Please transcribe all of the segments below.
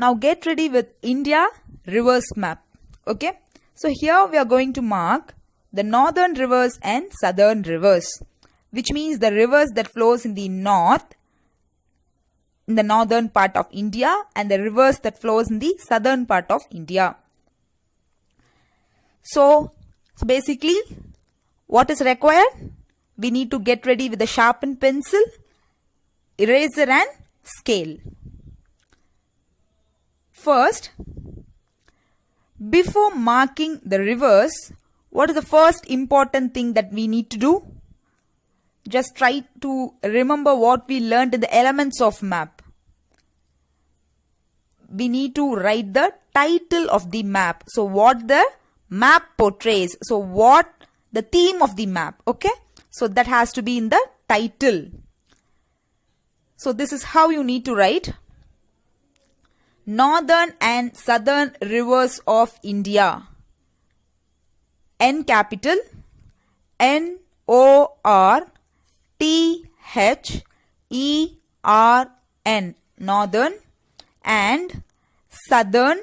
Now get ready with India rivers map. Okay. So here we are going to mark the northern rivers and southern rivers, which means the rivers that flows in the north, in the northern part of India, and the rivers that flows in the southern part of India. So basically, what is required? We need to get ready with a sharpened pencil, eraser and scale. First, before marking the rivers, what is the first important thing that we need to do? Just try to remember what we learned in the elements of map. We need to write the title of the map. So what the map portrays. So what the theme of the map. Okay. So that has to be in the title. So this is how you need to write. Northern and southern rivers of India. N capital. N-O-R-T-H-E-R-N. Northern and southern.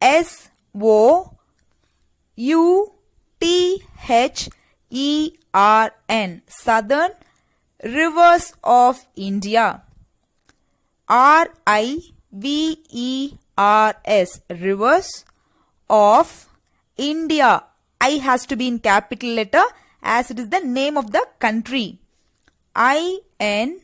S-O-U-T-H-E-R-N. Southern rivers of India. R-I-V-E-R-S. Rivers of India. I has to be in capital letter as it is the name of the country. I-N-D-I-A.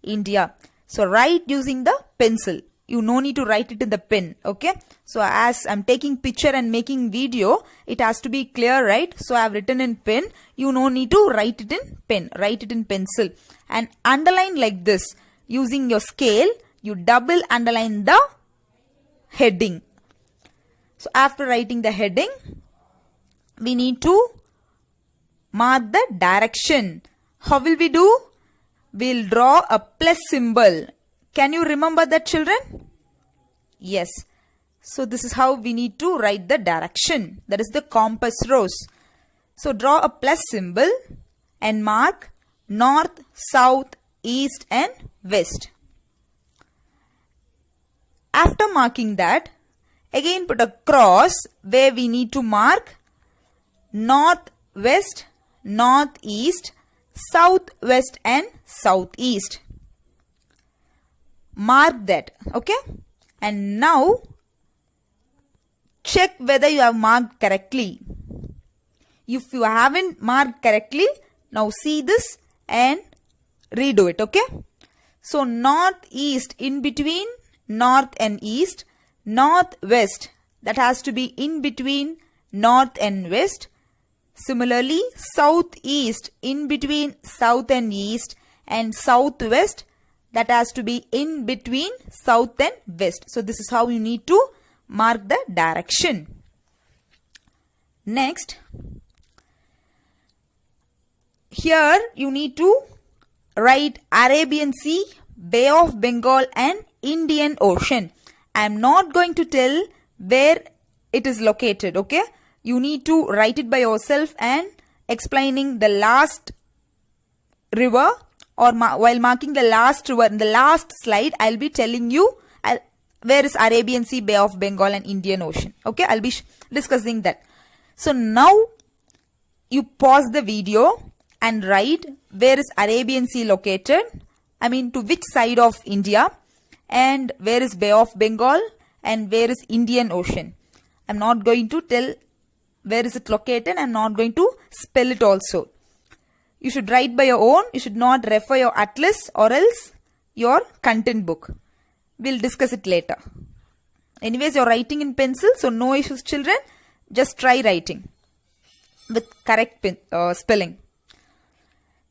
India. So write using the pencil. You no need to write it in the pen. Okay. So as I'm taking picture and making video, it has to be clear, right? So I have written in pen. You no need to write it in pen. Write it in pencil. And underline like this. Using your scale, you double underline the heading. So after writing the heading, we need to mark the direction. How will we do? We'll draw a plus symbol. Can you remember that, children? Yes. So this is how we need to write the direction. That is the compass rose. So draw a plus symbol and mark north, south, east and west. After marking that, again put a cross where we need to mark north, west, northeast, southwest and southeast. Mark that. Okay. And now check whether you have marked correctly. If you haven't marked correctly, now see this and redo it. Okay. So northeast in between north and east. Northwest, that has to be in between north and west. Similarly, southeast in between south and east, and southwest, that has to be in between south and west. So this is how you need to mark the direction. Next, here you need to write Arabian Sea, Bay of Bengal and Indian Ocean. I am not going to tell where it is located. Okay. You need to write it by yourself and explaining the last river, or while marking the last river in the last slide, I'll be telling you where is Arabian Sea, Bay of Bengal and Indian Ocean. Okay. I'll be discussing that. So now you pause the video and write where is Arabian Sea located. I mean to which side of India, and where is Bay of Bengal and where is Indian Ocean. I'm not going to tell where is it located. I'm not going to spell it also. You should write by your own. You should not refer your atlas or else your content book. We'll discuss it later. Anyways, you're writing in pencil, so no issues, children. Just try writing with correct spelling.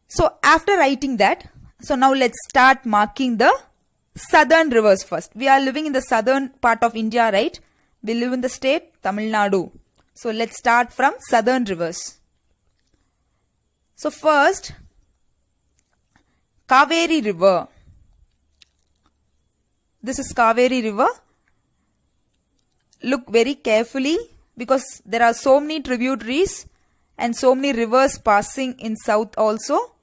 So after writing that, so now let's start marking the southern rivers first. We are living in the southern part of India, right? We live in the state Tamil Nadu. So let's start from southern rivers. So first, Kaveri River. This is Kaveri River. Look very carefully because there are so many tributaries and so many rivers passing in south also.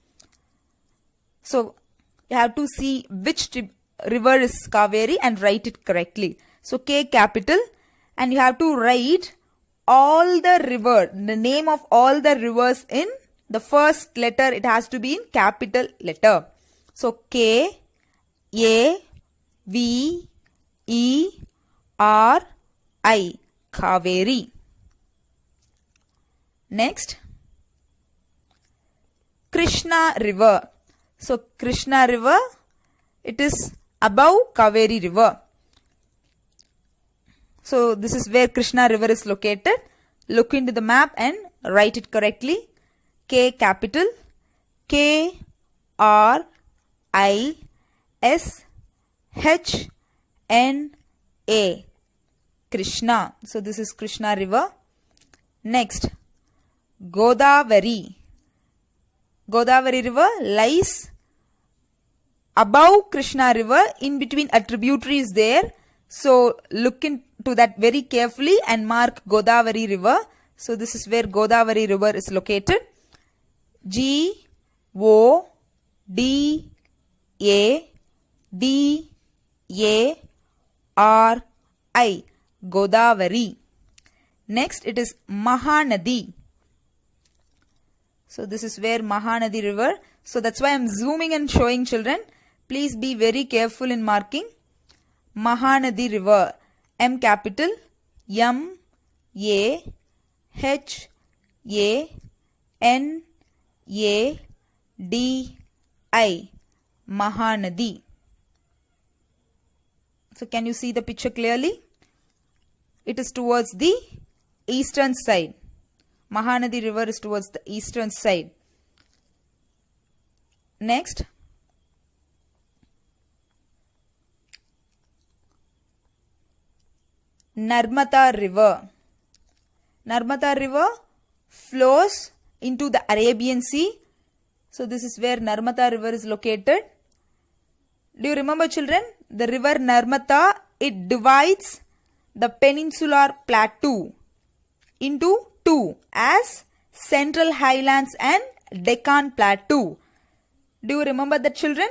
So you have to see which river is Kaveri and write it correctly. So K capital, and you have to write all the river, the name of all the rivers in the first letter. It has to be in capital letter. So K A V E R I, Kaveri. Next, Krishna river. So Krishna river, it is above Kaveri river. So this is where Krishna river is located. Look into the map and write it correctly. K capital, K R I S H N A, Krishna. So this is Krishna river. Next, Godavari. Godavari river lies above Krishna river. In between a tributary is there. So look into that very carefully and mark Godavari river. So this is where Godavari river is located. G O D A D A R I, Godavari. Next, it is Mahanadi. So this is where Mahanadi river. So that's why I'm zooming and showing children. Please be very careful in marking. Mahanadi river. M capital, M A H A N A D I, Mahanadi. So can you see the picture clearly? It is towards the eastern side. Mahanadi river is towards the eastern side. Next, Narmada river. Narmada river flows into the Arabian Sea. So this is where Narmada river is located. Do you remember, children? The river Narmada, it divides the peninsular plateau into two as Central Highlands and Deccan Plateau. Do you remember that, children?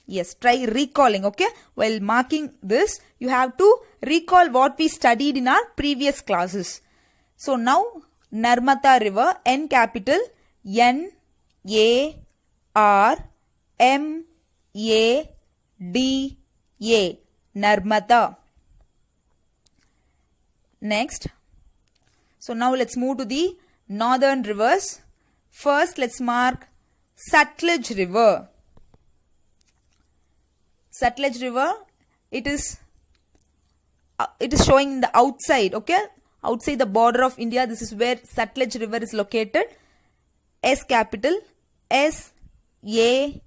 Yes, try recalling, okay? While marking this, you have to recall what we studied in our previous classes. So now, Narmada river, N capital, N A R M A D A, Narmada. Next, so now let's move to the northern rivers. First, let's mark Sutlej river. Sutlej river, it is showing in the outside, okay? Outside the border of India, this is where Sutlej river is located. S capital, S A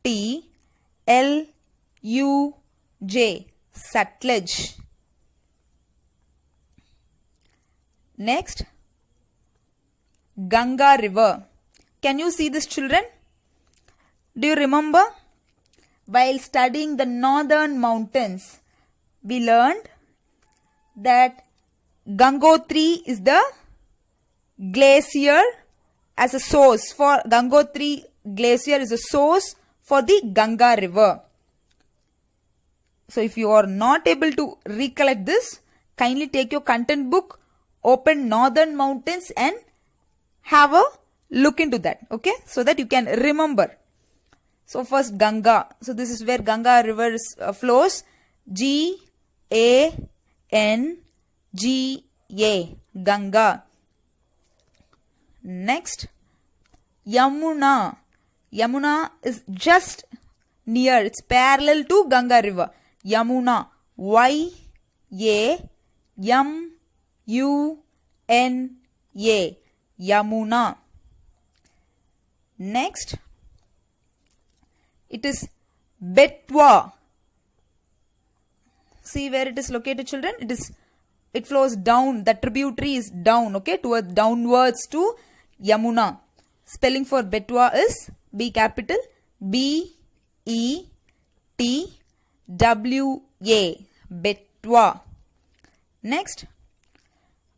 T L U J, Sutlej. Next, Ganga river. Can you see this, children? Do you remember? While studying the northern mountains, we learned that Gangotri is the glacier as a source for Gangotri glacier is a source for the Ganga river. So if you are not able to recollect this, kindly take your content book, open northern mountains and have a look into that, okay, so that you can remember. So first Ganga. So this is where Ganga river flows. G A N G A, Ganga. Next, Yamuna. Yamuna is just near. It's parallel to Ganga river. Yamuna. Y A M U N A. Yamuna. Next, it is Betwa. See where it is located, children? It flows down. The tributary is down, okay, towards downwards to Yamuna. Spelling for Betwa is B capital B E T W A. Betwa. Next,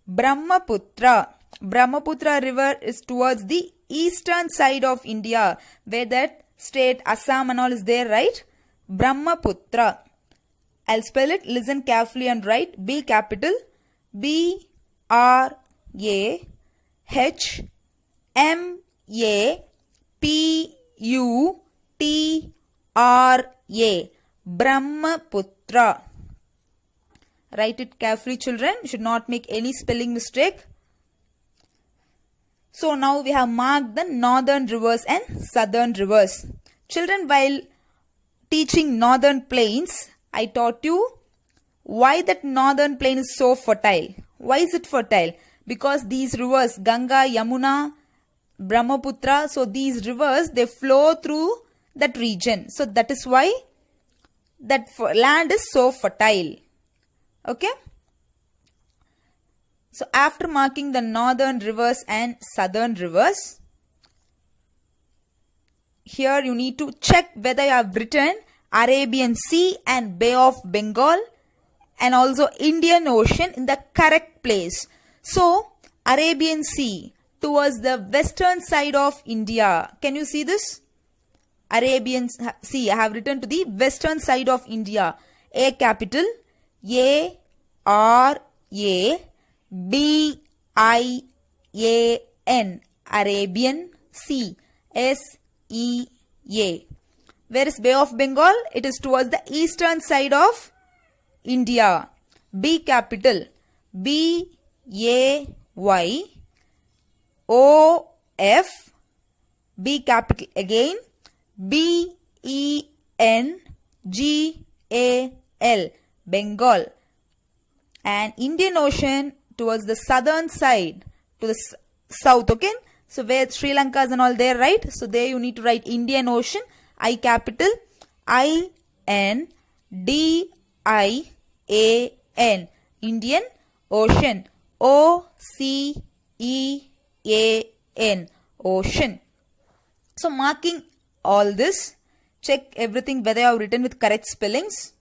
Brahmaputra. Brahmaputra river is towards the eastern side of India, where that state Assam and all is there, right? Brahmaputra. I'll spell it. Listen carefully and write. B capital. B-R-A-H-M-A-P-U-T-R-A. Brahmaputra. Write it carefully, children. You should not make any spelling mistake. So now we have marked the northern rivers and southern rivers. Children, while teaching northern plains, I taught you why that northern plain is so fertile. Why is it fertile? Because these rivers, Ganga, Yamuna, Brahmaputra, so these rivers, they flow through that region. So that is why that land is so fertile. Okay. So after marking the northern rivers and southern rivers, here you need to check whether you have written Arabian Sea and Bay of Bengal and also Indian Ocean in the correct place. So Arabian Sea towards the western side of India. Can you see this? Arabian Sea. I have written to the western side of India. A capital. A-R-A-B-I-A-N. Arabian Sea. S-E-A. Where is Bay of Bengal? It is towards the eastern side of India. B capital. B-A-Y-O-F. B capital again. B-E-N-G-A-L. Bengal. And Indian Ocean towards the southern side, to the south, okay? So where Sri Lanka is and all there, right? So there you need to write Indian Ocean. I capital. I-N-D-I-A-N. Indian Ocean. O-C-E-A-N. Ocean. So marking all this, check everything whether you have written with correct spellings.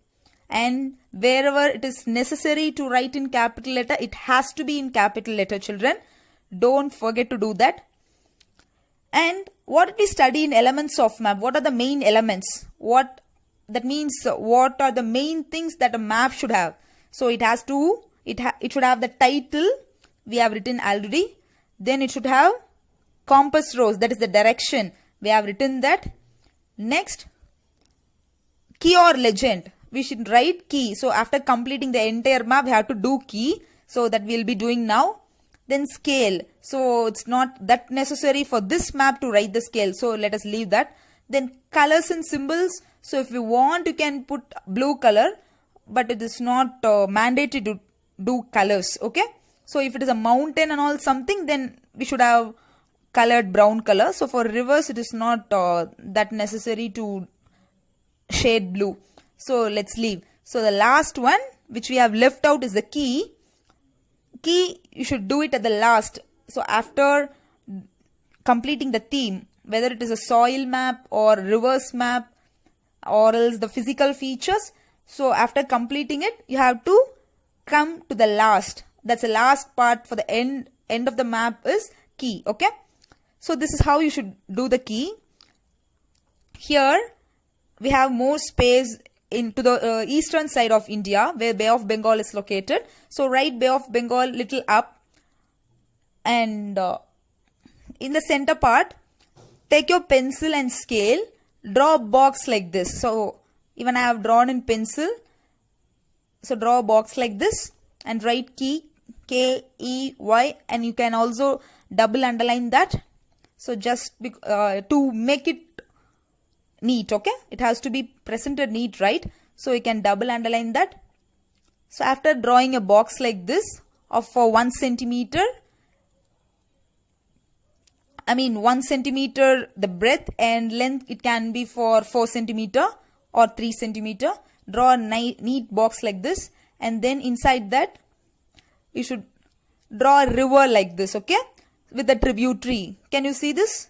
And wherever it is necessary to write in capital letter, it has to be in capital letter, children. Don't forget to do that. And what did we study in elements of map? What are the main elements? What that means? What are the main things that a map should have? So it has to, it should have the title we have written already. Then it should have compass rose, that is the direction. We have written that. Next, key or legend. We should write key. So after completing the entire map, we have to do key. So that we will be doing now. Then scale. So it's not that necessary for this map to write the scale. So let us leave that. Then colors and symbols. So if you want, you can put blue color. But it is not mandated to do colors. Okay. So if it is a mountain and all something, then we should have colored brown color. So for rivers, it is not that necessary to shade blue. So let's leave. So the last one which we have left out is the key. Key, you should do it at the last. So after completing the theme, whether it is a soil map or rivers map or else the physical features. So after completing it, you have to come to the last. That's the last part for the end of the map is key. Okay. So this is how you should do the key. Here we have more space into the eastern side of India where Bay of Bengal is located. So write Bay of Bengal little up, and in the center part, take your pencil and scale, draw a box like this. So even I have drawn in pencil. So draw a box like this and write key, K-E-Y, and you can also double underline that. So just to make it neat, okay? It has to be presented neat, right? So you can double underline that. So after drawing a box like this of for 1 centimeter, 1 centimeter the breadth and length, it can be for 4 centimeter or 3 centimeter. Draw a neat box like this, and then inside that you should draw a river like this, okay? With a tributary. Can you see this?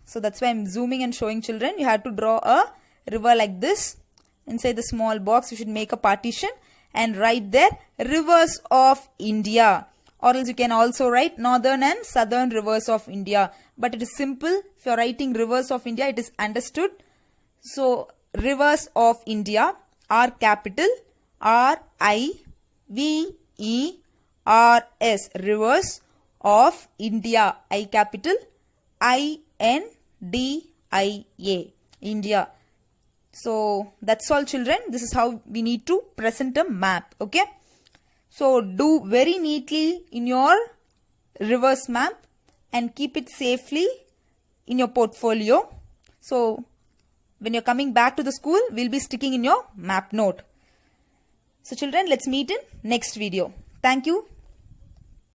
So that's why I'm zooming and showing children. You have to draw a river like this. Inside the small box, you should make a partition and write there rivers of India. Or else you can also write northern and southern rivers of India. but it is simple. If you are writing rivers of India, it is understood. So rivers of India are capital R-I-V-E-R-S, rivers of India, I capital I-N-D-I-A, India. So that's all, children. This is how we need to present a map. Okay. So do very neatly in your rivers map and keep it safely in your portfolio. So when you're coming back to the school, we'll be sticking in your map note. So children, let's meet in next video. Thank you.